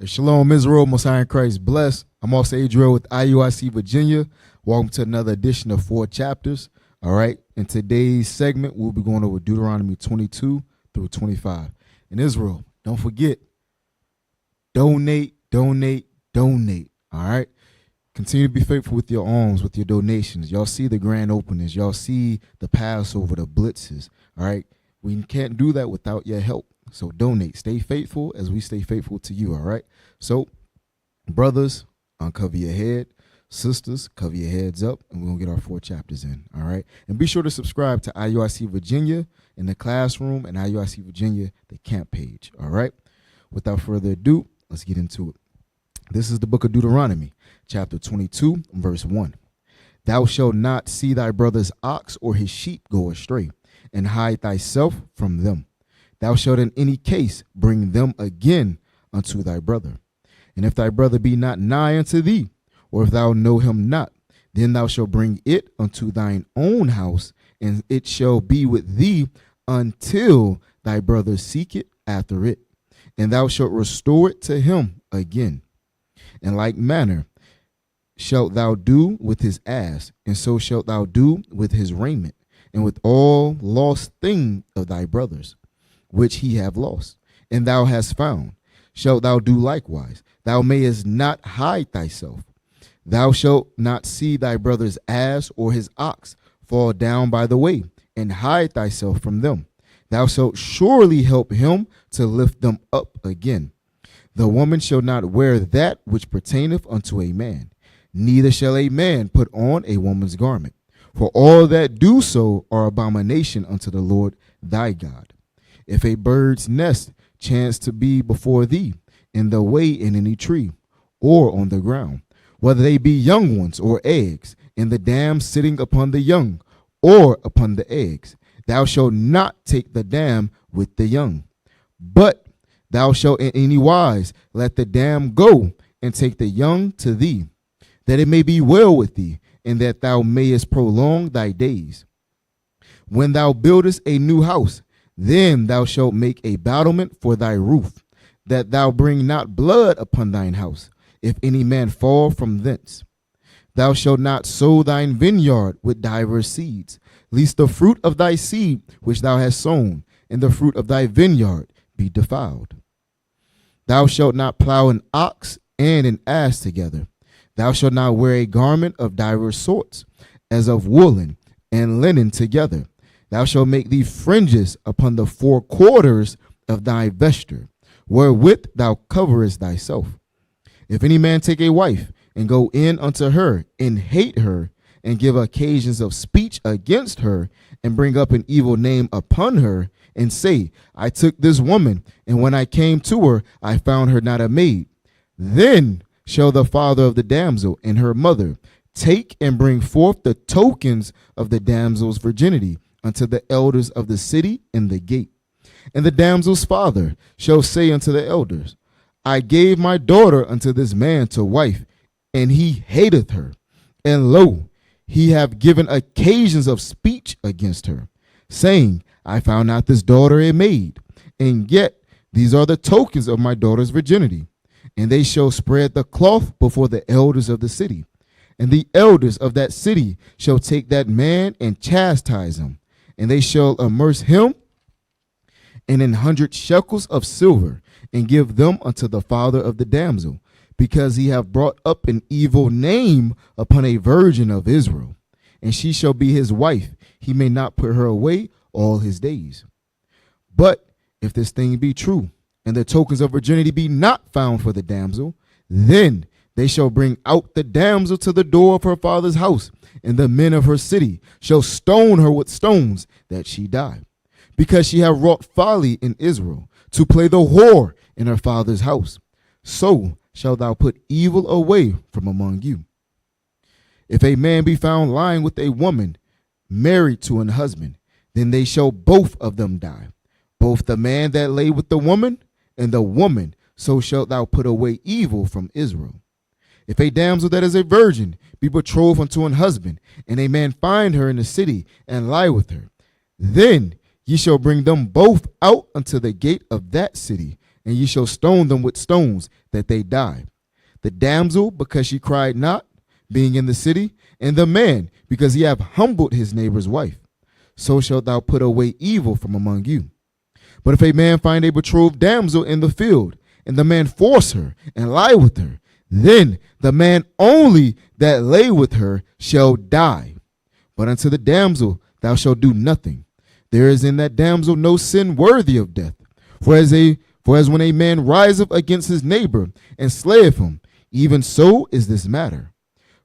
Shalom, Israel, Messiah in Christ bless. I'm also Adriel with IUIC Virginia. Welcome to another edition of 4 chapters. All right. In today's segment, we'll be going over Deuteronomy 22 through 25. In Israel, don't forget, donate. All right. Continue to be faithful with your alms, with your donations. Y'all see the grand openings. Y'all see the Passover, the blitzes. All right. We can't do that without your help. So donate. Stay faithful as we stay faithful to you. All right. So, brothers, uncover your head. Sisters, cover your heads up, and we're going to get our 4 chapters in. All right. And be sure to subscribe to IUIC Virginia in the classroom and IUIC Virginia, the camp page. All right. Without further ado, let's get into it. This is the book of Deuteronomy, chapter 22, verse 1. Thou shalt not see thy brother's ox or his sheep go astray, and hide thyself from them. Thou shalt in any case bring them again unto thy brother. And if thy brother be not nigh unto thee, or if thou know him not, then thou shalt bring it unto thine own house, and it shall be with thee until thy brother seek it after it. And thou shalt restore it to him again. In like manner shalt thou do with his ass, and so shalt thou do with his raiment, and with all lost thing of thy brothers, which he have lost, and thou hast found, shalt thou do likewise. Thou mayest not hide thyself. Thou shalt not see thy brother's ass or his ox fall down by the way, and hide thyself from them. Thou shalt surely help him to lift them up again. The woman shall not wear that which pertaineth unto a man, neither shall a man put on a woman's garment. For all that do so are abomination unto the Lord thy God. If a bird's nest chance to be before thee, in the way in any tree, or on the ground, whether they be young ones or eggs, and the dam sitting upon the young, or upon the eggs, thou shalt not take the dam with the young. But thou shalt in any wise let the dam go, and take the young to thee, that it may be well with thee, and that thou mayest prolong thy days. When thou buildest a new house, then thou shalt make a battlement for thy roof, that thou bring not blood upon thine house, if any man fall from thence. Thou shalt not sow thine vineyard with divers seeds, lest the fruit of thy seed which thou hast sown, and the fruit of thy vineyard be defiled. Thou shalt not plow an ox and an ass together. Thou shalt not wear a garment of divers sorts, as of woolen and linen together. Thou shalt make thee fringes upon the 4 quarters of thy vesture, wherewith thou coverest thyself. If any man take a wife, and go in unto her, and hate her, and give occasions of speech against her, and bring up an evil name upon her, and say, I took this woman, and when I came to her, I found her not a maid, then shall the father of the damsel and her mother take and bring forth the tokens of the damsel's virginity unto the elders of the city in the gate. And the damsel's father shall say unto the elders, I gave my daughter unto this man to wife, and he hateth her. And lo, he have given occasions of speech against her, saying, I found not this daughter a maid, and yet these are the tokens of my daughter's virginity. And they shall spread the cloth before the elders of the city. And the elders of that city shall take that man and chastise him, and they shall immerse him in 100 shekels of silver, and give them unto the father of the damsel, because he have brought up an evil name upon a virgin of Israel. And she shall be his wife. He may not put her away all his days. But if this thing be true, and the tokens of virginity be not found for the damsel, then they shall bring out the damsel to the door of her father's house, and the men of her city shall stone her with stones, that she die, because she have wrought folly in Israel, to play the whore in her father's house. So shalt thou put evil away from among you. If a man be found lying with a woman married to an husband, then they shall both of them die, both the man that lay with the woman, and the woman. So shalt thou put away evil from Israel. If a damsel that is a virgin be betrothed unto an husband, and a man find her in the city, and lie with her, then ye shall bring them both out unto the gate of that city, and ye shall stone them with stones, that they die. The damsel, because she cried not, being in the city, and the man, because he hath humbled his neighbor's wife. So shalt thou put away evil from among you. But if a man find a betrothed damsel in the field, and the man force her, and lie with her, then the man only that lay with her shall die. But unto the damsel thou shalt do nothing. There is in that damsel no sin worthy of death. For as when a man riseth against his neighbor, and slayeth him, even so is this matter.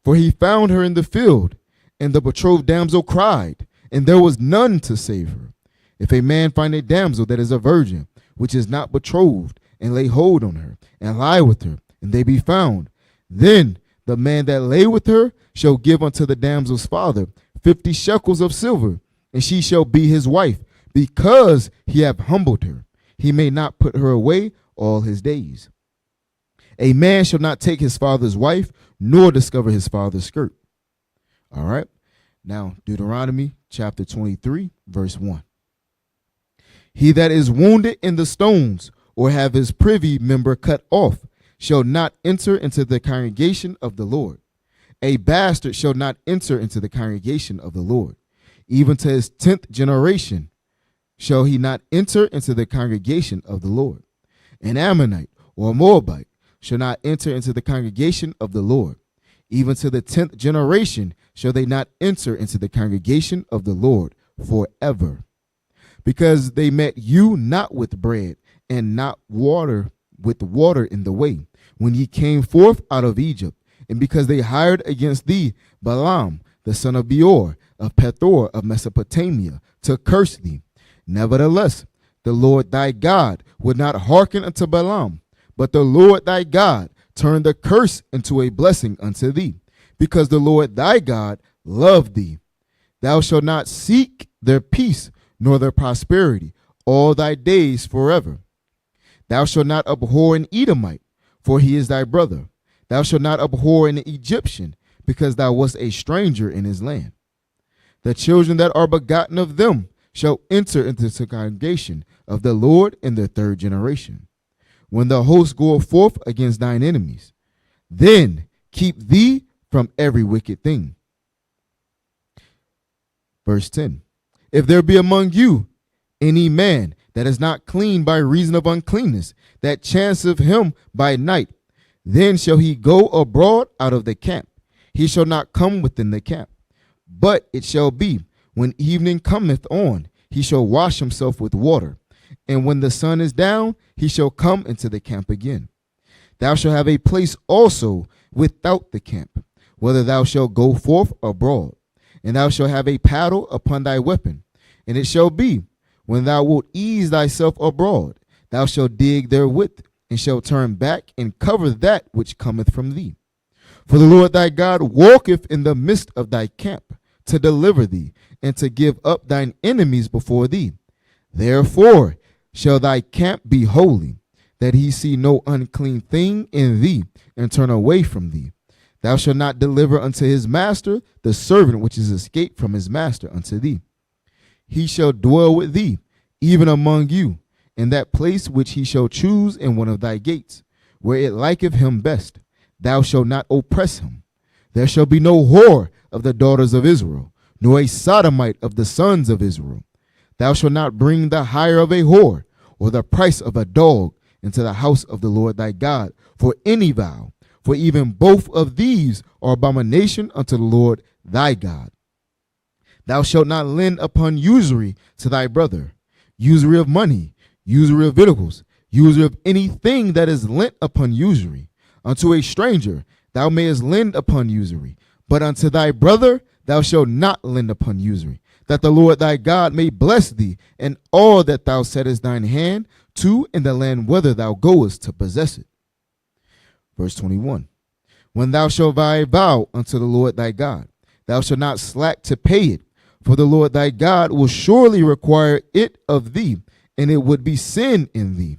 For he found her in the field, and the betrothed damsel cried, and there was none to save her. If a man find a damsel that is a virgin, which is not betrothed, and lay hold on her, and lie with her, and they be found, then the man that lay with her shall give unto the damsel's father 50 shekels of silver, and she shall be his wife, because he hath humbled her. He may not put her away all his days. A man shall not take his father's wife, nor discover his father's skirt. All right. Now, Deuteronomy chapter 23, verse 1. He that is wounded in the stones, or have his privy member cut off, shall not enter into the congregation of the Lord. A bastard shall not enter into the congregation of the Lord. Even to his 10th generation shall he not enter into the congregation of the Lord. An Ammonite or a Moabite shall not enter into the congregation of the Lord. Even to the 10th generation shall they not enter into the congregation of the Lord forever. Because they met you not with bread, and not water with water in the way, when ye came forth out of Egypt, and because they hired against thee Balaam, the son of Beor, of Pethor of Mesopotamia, to curse thee. Nevertheless, the Lord thy God would not hearken unto Balaam, but the Lord thy God turned the curse into a blessing unto thee, because the Lord thy God loved thee. Thou shalt not seek their peace, nor their prosperity, all thy days forever. Thou shalt not abhor an Edomite, for he is thy brother. Thou shalt not abhor an Egyptian, because thou wast a stranger in his land. The children that are begotten of them shall enter into the congregation of the Lord in their 3rd generation. When the host goeth forth against thine enemies, then keep thee from every wicked thing. Verse 10. If there be among you any man that is not clean by reason of uncleanness, that chanceth him by night, then shall he go abroad out of the camp. He shall not come within the camp. But it shall be, when evening cometh on, he shall wash himself with water. And when the sun is down, he shall come into the camp again. Thou shalt have a place also without the camp, whether thou shalt go forth abroad. And thou shalt have a paddle upon thy weapon. And it shall be, when thou wilt ease thyself abroad, thou shalt dig therewith, and shalt turn back and cover that which cometh from thee. For the Lord thy God walketh in the midst of thy camp, to deliver thee, and to give up thine enemies before thee. Therefore shall thy camp be holy, that he see no unclean thing in thee, and turn away from thee. Thou shalt not deliver unto his master the servant which is escaped from his master unto thee. He shall dwell with thee, even among you, in that place which he shall choose in one of thy gates, where it liketh him best. Thou shalt not oppress him. There shall be no whore of the daughters of Israel, nor a sodomite of the sons of Israel. Thou shalt not bring the hire of a whore, or the price of a dog, into the house of the Lord thy God, for any vow, for even both of these are abomination unto the Lord thy God. Thou shalt not lend upon usury to thy brother, usury of money, usury of victuals, usury of anything that is lent upon usury. Unto a stranger thou mayest lend upon usury, but unto thy brother thou shalt not lend upon usury, that the Lord thy God may bless thee in all that thou settest thine hand to in the land whither thou goest to possess it. Verse 21. When thou shalt vow unto the Lord thy God, thou shalt not slack to pay it, for the Lord thy God will surely require it of thee, and it would be sin in thee.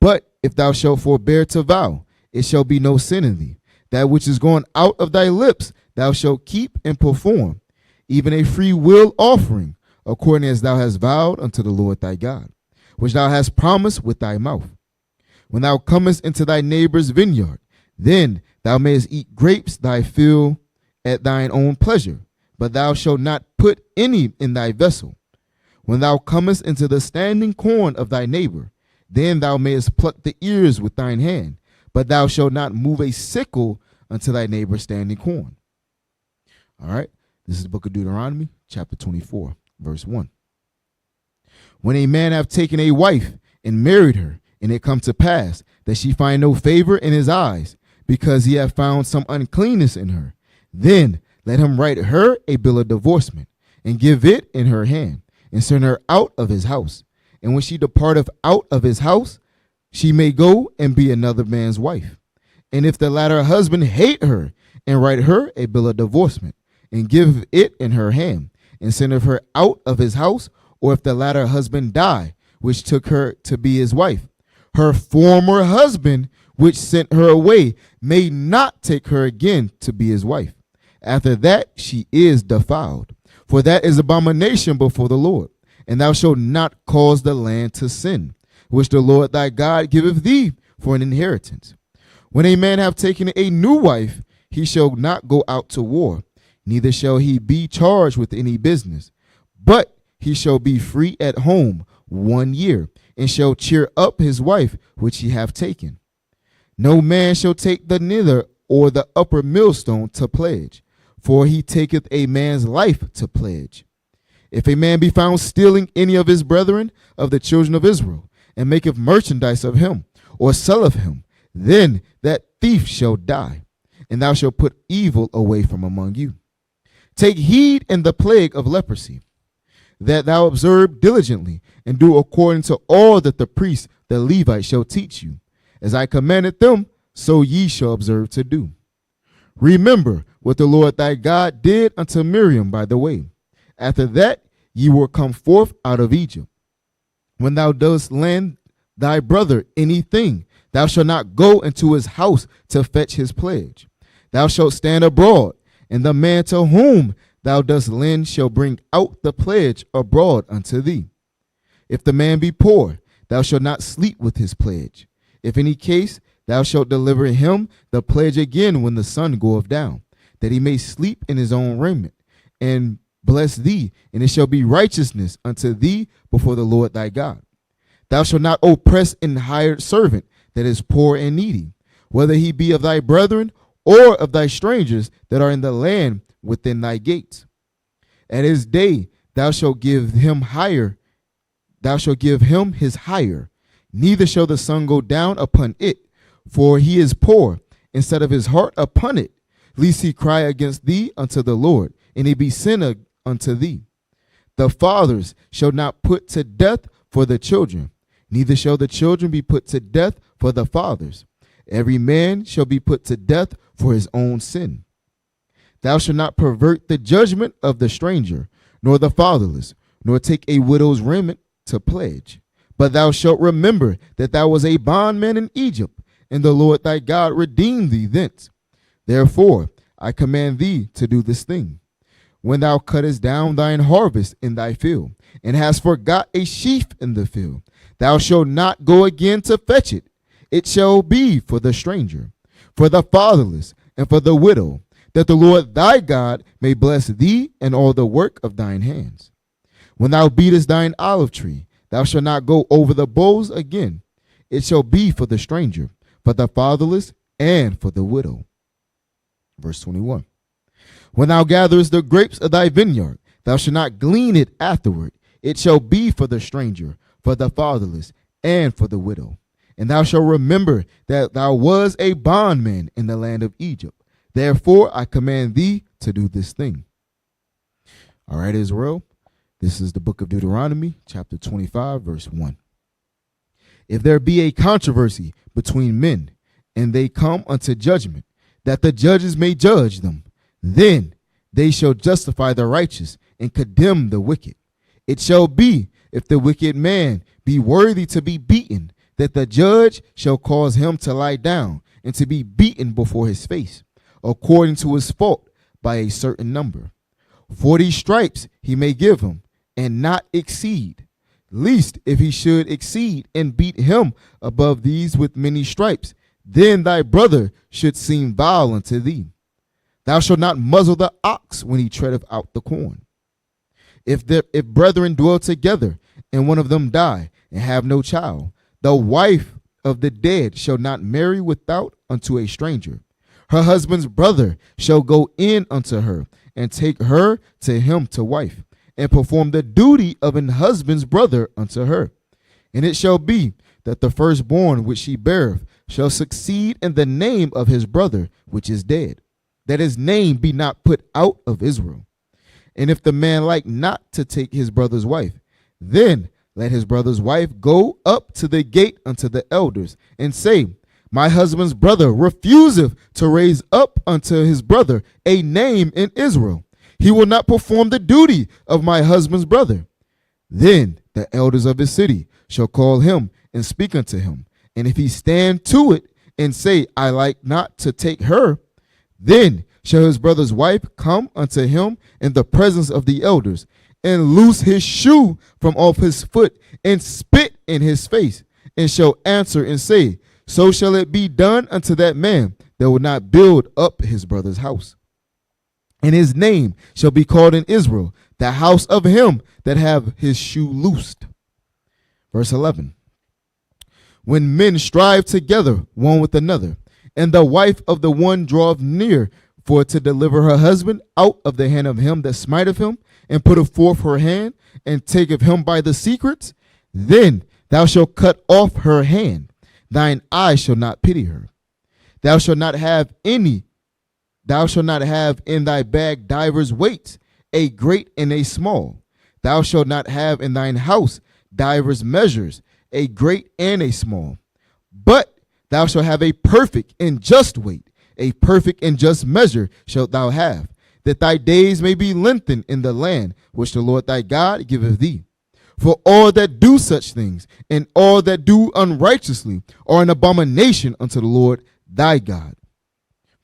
But if thou shalt forbear to vow, it shall be no sin in thee. That which is gone out of thy lips thou shalt keep and perform, even a free will offering, according as thou hast vowed unto the Lord thy God, which thou hast promised with thy mouth. When thou comest into thy neighbor's vineyard, then thou mayest eat grapes thy fill at thine own pleasure, but thou shalt not put any in thy vessel. When thou comest into the standing corn of thy neighbor, then thou mayest pluck the ears with thine hand, but thou shalt not move a sickle unto thy neighbor's standing corn. All right, this is the book of Deuteronomy, chapter 24, verse 1. When a man have taken a wife and married her, and it come to pass that she find no favor in his eyes, because he hath found some uncleanness in her, then let him write her a bill of divorcement, and give it in her hand, and send her out of his house. And when she departeth out of his house, she may go and be another man's wife. And if the latter husband hate her, and write her a bill of divorcement, and give it in her hand, and send her out of his house, or if the latter husband die, which took her to be his wife, her former husband, which sent her away, may not take her again to be his wife. After that she is defiled, for that is abomination before the Lord. And thou shalt not cause the land to sin, which the Lord thy God giveth thee for an inheritance. When a man have taken a new wife, he shall not go out to war, neither shall he be charged with any business, but he shall be free at home 1 year, and shall cheer up his wife which he hath taken. No man shall take the nether or the upper millstone to pledge, for he taketh a man's life to pledge. If a man be found stealing any of his brethren of the children of Israel, and maketh merchandise of him, or selleth him, then that thief shall die, and thou shalt put evil away from among you. Take heed in the plague of leprosy, that thou observe diligently, and do according to all that the priests, the Levites, shall teach you. As I commanded them, so ye shall observe to do. Remember what the Lord thy God did unto Miriam by the way. After that ye were come forth out of Egypt. When thou dost lend thy brother anything, thou shalt not go into his house to fetch his pledge. Thou shalt stand abroad, and the man to whom thou dost lend shall bring out the pledge abroad unto thee. If the man be poor, thou shalt not sleep with his pledge. If any case, thou shalt deliver him the pledge again when the sun goeth down, that he may sleep in his own raiment, and bless thee, and it shall be righteousness unto thee before the Lord thy God. Thou shalt not oppress an hired servant that is poor and needy, whether he be of thy brethren or of thy strangers that are in the land within thy gates. At his day thou shalt give him his hire, neither shall the sun go down upon it, for he is poor, and set of his heart upon it, lest he cry against thee unto the Lord, and he be sinner unto thee. The fathers shall not put to death for the children, neither shall the children be put to death for the fathers. Every man shall be put to death for his own sin. Thou shalt not pervert the judgment of the stranger, nor the fatherless, nor take a widow's raiment to pledge. But thou shalt remember that thou was a bondman in Egypt, and the Lord thy God redeemed thee thence. Therefore I command thee to do this thing. When thou cuttest down thine harvest in thy field, and hast forgot a sheaf in the field, thou shalt not go again to fetch it. It shall be for the stranger, for the fatherless, and for the widow, that the Lord thy God may bless thee and all the work of thine hands. When thou beatest thine olive tree, thou shalt not go over the boughs again. It shall be for the stranger, for the fatherless, and for the widow. Verse 21. When thou gatherest the grapes of thy vineyard, thou shalt not glean it afterward. It shall be for the stranger, for the fatherless, and for the widow. And thou shalt remember that thou was a bondman in the land of Egypt. Therefore I command thee to do this thing. All right, Israel, this is the book of Deuteronomy, chapter 25, verse 1. If there be a controversy between men, and they come unto judgment, that the judges may judge them, then they shall justify the righteous and condemn the wicked. It shall be, if the wicked man be worthy to be beaten, that the judge shall cause him to lie down and to be beaten before his face, according to his fault, by a certain number. 40 stripes he may give him, and not exceed. Least if he should exceed and beat him above these with many stripes, then thy brother should seem vile unto thee. Thou shalt not muzzle the ox when he treadeth out the corn. If brethren dwell together, and one of them die, and have no child, the wife of the dead shall not marry without unto a stranger. Her husband's brother shall go in unto her, and take her to him to wife, and perform the duty of an husband's brother unto her. And it shall be that the firstborn which she beareth shall succeed in the name of his brother which is dead, that his name be not put out of Israel. And if the man like not to take his brother's wife, then let his brother's wife go up to the gate unto the elders, and say, My husband's brother refuseth to raise up unto his brother a name in Israel. He will not perform the duty of my husband's brother. Then the elders of his city shall call him and speak unto him. And if he stand to it and say, I like not to take her, then shall his brother's wife come unto him in the presence of the elders, and loose his shoe from off his foot, and spit in his face, and shall answer and say, So shall it be done unto that man that will not build up his brother's house. And his name shall be called in Israel, the house of him that have his shoe loosed. Verse 11. When men strive together one with another, and the wife of the one draweth near for to deliver her husband out of the hand of him that smiteth him, and putteth forth her hand, and taketh him by the secrets, then thou shalt cut off her hand. Thine eye shall not pity her. Thou shalt not have in thy bag divers weights, a great and a small. Thou shalt not have in thine house divers measures, a great and a small. But thou shalt have a perfect and just weight, a perfect and just measure shalt thou have, that thy days may be lengthened in the land which the Lord thy God giveth thee. For all that do such things, and all that do unrighteously, are an abomination unto the Lord thy God.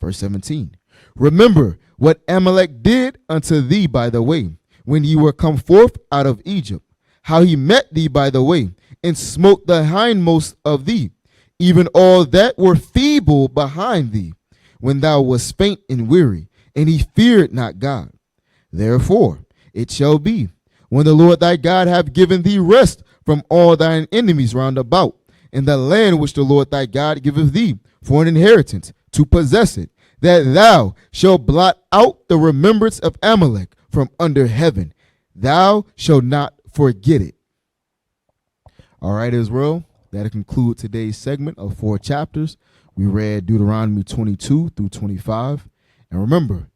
Verse 17. Remember what Amalek did unto thee by the way, when ye were come forth out of Egypt, how he met thee by the way, and smote the hindmost of thee, even all that were feeble behind thee, when thou wast faint and weary, and he feared not God. Therefore it shall be, when the Lord thy God hath given thee rest from all thine enemies round about, in the land which the Lord thy God giveth thee for an inheritance, to possess it, that thou shalt blot out the remembrance of Amalek from under heaven. Thou shalt not forget it. All right, Israel, that'll conclude today's segment of 4 chapters. We read Deuteronomy 22 through 25. And remember,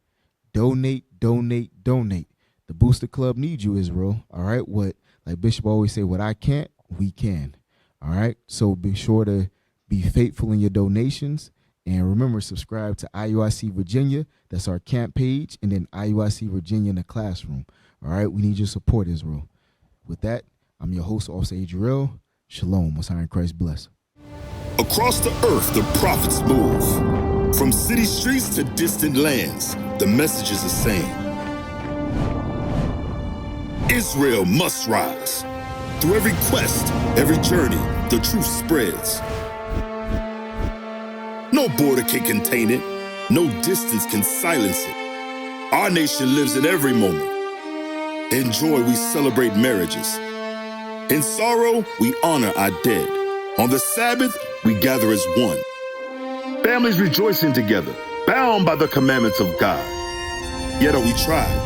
donate, donate, donate. The Booster Club needs you, Israel. All right, what, like Bishop always say, what I can't, we can. All right, so be sure to be faithful in your donations. And remember, subscribe to IUIC Virginia. That's our camp page. And then IUIC Virginia in the classroom. All right, we need your support, Israel. With that, I'm your host, Officer Adriel. Shalom. Most High in Christ bless. Across the earth, the prophets move. From city streets to distant lands, the message is the same. Israel must rise. Through every quest, every journey, the truth spreads. No border can contain it. No distance can silence it. Our nation lives in every moment. In joy, we celebrate marriages. In sorrow, we honor our dead. On the Sabbath, we gather as one. Families rejoicing together, bound by the commandments of God. Yet are we tried.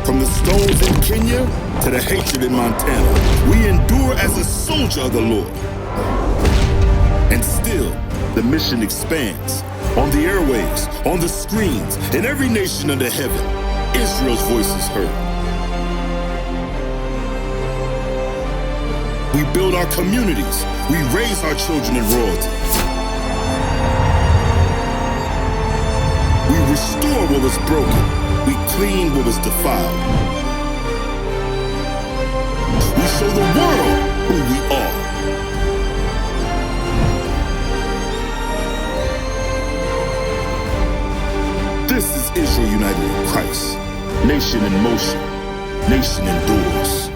From the stones in Kenya to the hatred in Montana, we endure as a soldier of the Lord. And still, the mission expands. On the airwaves, on the screens, in every nation under heaven, Israel's voice is heard. We build our communities. We raise our children in royalty. We restore what was broken. We clean what was defiled. We show the world who we are. This is Israel united in Christ. Nation in motion. Nation endures.